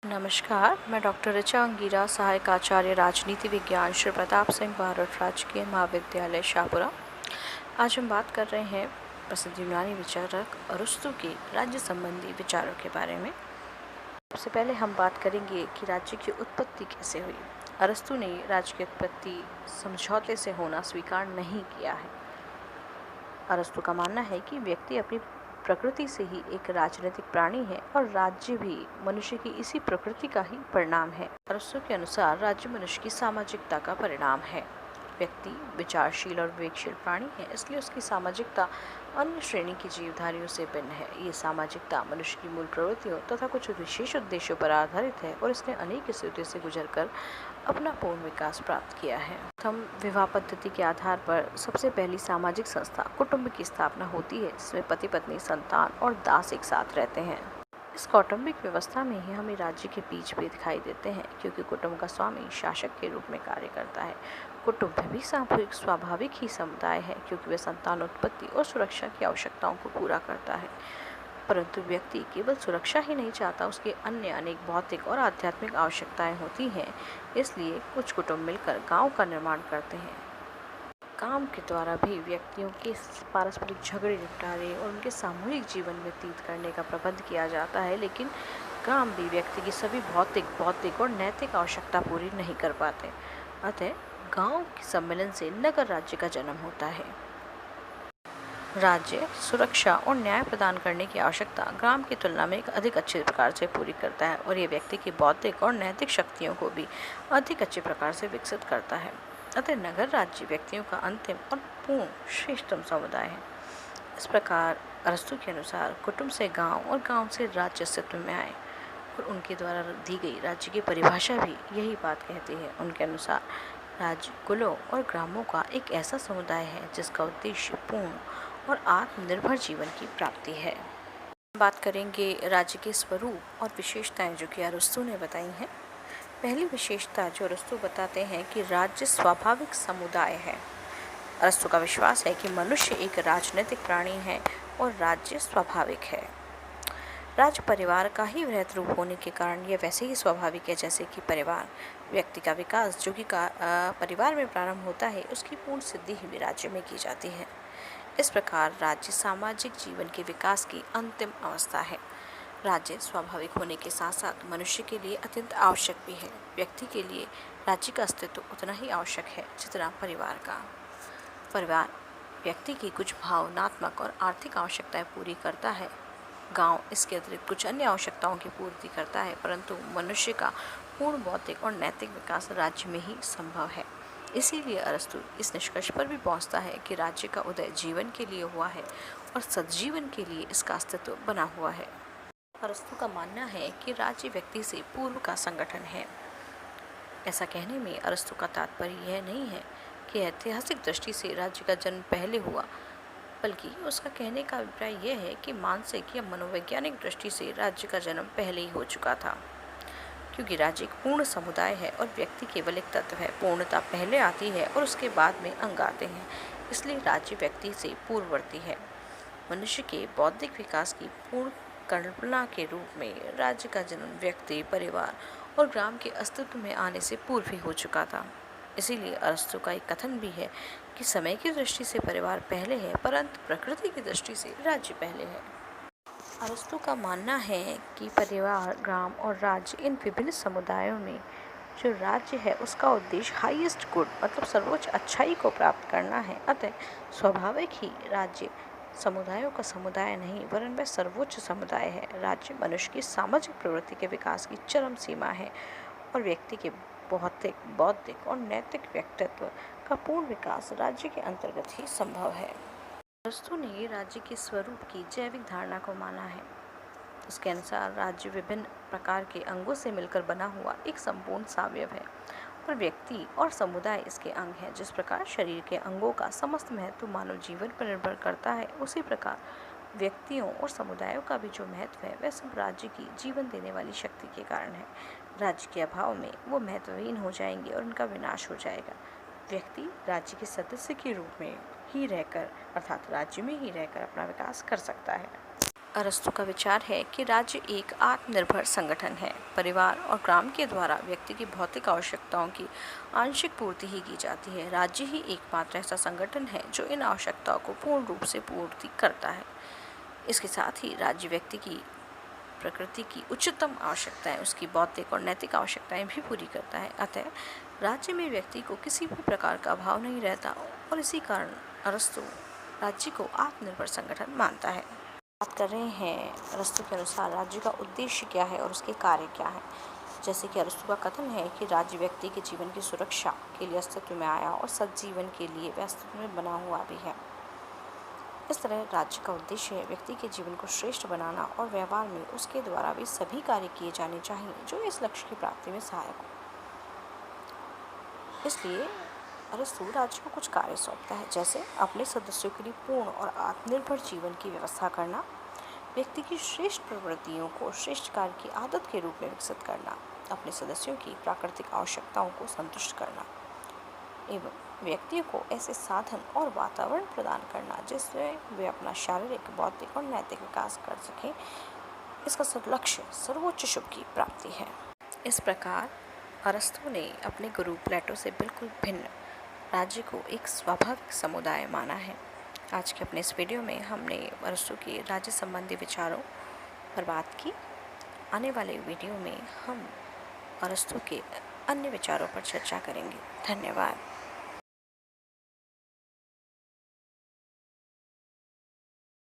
नमस्कार, मैं डॉक्टर ऋचा अंगीरा, सहायक आचार्य राजनीति विज्ञान, श्री प्रताप सिंह भारत राजकीय महाविद्यालय शाहपुरा। आज हम बात कर रहे हैं प्रसिद्ध यूनानी विचारक अरस्तु के राज्य संबंधी विचारों के बारे में। सबसे पहले हम बात करेंगे कि राज्य की उत्पत्ति कैसे हुई। अरस्तु ने राज्य की उत्पत्ति समझौते से होना स्वीकार नहीं किया है। अरस्तु का मानना है कि व्यक्ति अपनी प्रकृति से ही एक राजनीतिक प्राणी है और राज्य भी मनुष्य की इसी प्रकृति का ही परिणाम है। अरस्तु के अनुसार राज्य मनुष्य की सामाजिकता का परिणाम है। व्यक्ति विचारशील और विवेकशील प्राणी है, इसलिए उसकी सामाजिकता अन्य श्रेणी की जीवधारियों से भिन्न है। ये सामाजिकता मनुष्य की मूल प्रवृत्तियों तथा कुछ विशेष उद्देश्यों पर आधारित है और इसने अनेक स्थितियों से गुजरकर अपना पूर्ण विकास प्राप्त किया है। प्रथम विवाह पद्धति के आधार पर सबसे पहली सामाजिक संस्था कुटुंब की स्थापना होती है, जिसमें पति पत्नी, संतान और दास एक साथ रहते हैं। इस कौटुंबिक व्यवस्था में ही हमें राज्य के बीच भी दिखाई देते हैं, क्योंकि कुटुंब का स्वामी शासक के रूप में कार्य करता है। कुटुंब भी स्वाभाविक ही समुदाय है, क्योंकि वह संतान उत्पत्ति और सुरक्षा की आवश्यकताओं को पूरा करता है। परंतु व्यक्ति केवल सुरक्षा ही नहीं चाहता, उसके अन्य अनेक भौतिक और आध्यात्मिक आवश्यकताएं होती हैं। इसलिए कुछ कुटुंब मिलकर गांव का निर्माण करते हैं। काम के द्वारा भी व्यक्तियों के पारस्परिक झगड़े निपटारे और उनके सामूहिक जीवन व्यतीत करने का प्रबंध किया जाता है, लेकिन काम भी व्यक्ति की सभी भौतिक, बौद्धिक और नैतिक आवश्यकता पूरी नहीं कर पाते। अतः गांव के सम्मेलन से नगर राज्य का जन्म होता है। राज्य सुरक्षा और न्याय प्रदान करने की आवश्यकता ग्राम की तुलना में एक अधिक अच्छे प्रकार से पूरी करता है और ये व्यक्ति की बौद्धिक और नैतिक शक्तियों को भी अधिक अच्छे प्रकार से विकसित करता है। अतः नगर राज्य व्यक्तियों का अंतिम और पूर्ण श्रेष्ठतम समुदाय है। इस प्रकार अरस्तु के अनुसार कुटुंब से गांव और गांव से राज्य अस्तित्व में आए और उनके द्वारा दी गई राज्य की परिभाषा भी यही बात कहती है। उनके अनुसार राज्य कुलों और ग्रामों का एक ऐसा समुदाय है जिसका उद्देश्य पूर्ण और आत्मनिर्भर जीवन की प्राप्ति है। बात करेंगे राज्य के स्वरूप और विशेषताएं जो कि अरस्तु ने बताई हैं। पहली विशेषता जो अरस्तु बताते हैं कि राज्य स्वाभाविक समुदाय है। अरस्तु का विश्वास है कि मनुष्य एक राजनीतिक प्राणी है और राज्य स्वाभाविक है। राज्य परिवार का ही वृहत रूप होने के कारण यह वैसे ही स्वाभाविक है जैसे कि परिवार। व्यक्ति का विकास जो कि परिवार में प्रारंभ होता है, उसकी पूर्ण सिद्धि भी राज्य में की जाती है। इस प्रकार राज्य सामाजिक जीवन के विकास की अंतिम अवस्था है। राज्य स्वाभाविक होने के साथ साथ मनुष्य के लिए अत्यंत आवश्यक भी है। व्यक्ति के लिए राज्य का अस्तित्व उतना ही आवश्यक है जितना परिवार का। परिवार व्यक्ति की कुछ भावनात्मक और आर्थिक आवश्यकताएं पूरी करता है। गांव इसके अतिरिक्त कुछ अन्य आवश्यकताओं की पूर्ति करता है, परंतु मनुष्य का पूर्ण बौद्धिक और नैतिक विकास राज्य में ही संभव है। इसीलिए अरस्तु इस निष्कर्ष पर भी पहुंचता है कि राज्य का उदय जीवन के लिए हुआ है और सद्जीवन के लिए इसका अस्तित्व बना हुआ है। अरस्तु का मानना है कि राज्य व्यक्ति से पूर्व का संगठन है। ऐसा कहने में अरस्तु का तात्पर्य यह नहीं है कि ऐतिहासिक दृष्टि से राज्य का जन्म पहले हुआ, बल्कि उसका कहने का अभिप्राय यह है कि मानसिक या मनोवैज्ञानिक दृष्टि से राज्य का जन्म पहले ही हो चुका था, क्योंकि राज्य एक पूर्ण समुदाय है और व्यक्ति केवल एक तत्व है। पूर्णता पहले आती है और उसके बाद में अंग आते हैं, इसलिए राज्य व्यक्ति से पूर्ववर्ती है। मनुष्य के बौद्धिक विकास की पूर्ण कल्पना के रूप में राज्य का जन्म व्यक्ति, परिवार और ग्राम के अस्तित्व में आने से पूर्व ही हो चुका था। इसीलिए अरस्तु का एक कथन भी है कि समय की दृष्टि से परिवार पहले है, परंतु प्रकृति की दृष्टि से राज्य पहले है। अरस्तु का मानना है कि परिवार, ग्राम और राज्य, इन विभिन्न समुदायों में जो राज्य है उसका उद्देश्य हाईएस्ट गुड मतलब सर्वोच्च अच्छाई को प्राप्त करना है। अतः स्वाभाविक ही राज्य समुदायों का समुदाय नहीं, वरन वह सर्वोच्च समुदाय है। राज्य मनुष्य की सामाजिक प्रवृत्ति के विकास की चरम सीमा है और व्यक्ति के भौतिक, बौद्धिक और नैतिक व्यक्तित्व का पूर्ण विकास राज्य के अंतर्गत ही संभव है। अरस्तु ने राज्य के स्वरूप की जैविक धारणा को माना है। उसके अनुसार राज्य विभिन्न प्रकार के अंगों से मिलकर बना हुआ एक संपूर्ण सावयव है और व्यक्ति और समुदाय इसके अंग हैं। जिस प्रकार शरीर के अंगों का समस्त महत्व मानव जीवन पर निर्भर करता है, उसी प्रकार व्यक्तियों और समुदायों का भी जो महत्व है वह सब राज्य की जीवन देने वाली शक्ति के कारण है। राज्य के अभाव में वो महत्वहीन हो जाएंगे और उनका विनाश हो जाएगा। व्यक्ति राज्य के सदस्य के रूप में ही रहकर, अर्थात राज्य में ही रहकर अपना विकास कर सकता है। अरस्तु का विचार है कि राज्य एक आत्मनिर्भर संगठन है। परिवार और ग्राम के द्वारा व्यक्ति की भौतिक आवश्यकताओं की आंशिक पूर्ति ही की जाती है। राज्य ही एकमात्र ऐसा संगठन है जो इन आवश्यकताओं को पूर्ण रूप से पूर्ति करता है। इसके साथ ही राज्य व्यक्ति की प्रकृति की उच्चतम आवश्यकताएं, उसकी बौद्धिक और नैतिक आवश्यकताएं भी पूरी करता है। अतः राज्य में व्यक्ति को किसी भी प्रकार का अभाव नहीं रहता और इसी कारण अरस्तु राज्य को आत्मनिर्भर संगठन मानता है। बात कर रहे हैं अरस्तु के अनुसार राज्य का उद्देश्य क्या है और उसके कार्य क्या है। जैसे कि अरस्तु का कथन है कि राज्य व्यक्ति के जीवन की सुरक्षा के लिए अस्तित्व में आया और सज्जीवन के लिए वह अस्तित्व में बना हुआ भी है। इस तरह राज्य का उद्देश्य है व्यक्ति के जीवन को श्रेष्ठ बनाना और व्यवहार में उसके द्वारा भी सभी कार्य किए जाने चाहिए जो इस लक्ष्य की प्राप्ति में सहायक हो। इसलिए अरस्तु राज्य को कुछ कार्य सौंपता है, जैसे अपने सदस्यों के लिए पूर्ण और आत्मनिर्भर जीवन की व्यवस्था करना, व्यक्ति की श्रेष्ठ प्रवृत्तियों को श्रेष्ठ कार्य की आदत के रूप में विकसित करना, अपने सदस्यों की प्राकृतिक आवश्यकताओं को संतुष्ट करना एवं व्यक्तियों को ऐसे साधन और वातावरण प्रदान करना जिससे वे अपना शारीरिक, बौद्धिक और नैतिक विकास कर सकें। इसका लक्ष्य सर्वोच्च शुभ की प्राप्ति है। इस प्रकार अरस्तु ने अपने गुरु प्लेटो से बिल्कुल भिन्न राज्य को एक स्वाभाविक समुदाय माना है। आज के अपने इस वीडियो में हमने अरस्तु के राज्य संबंधी विचारों पर बात की। आने वाले वीडियो में हम अरस्तु के अन्य विचारों पर चर्चा करेंगे। धन्यवाद।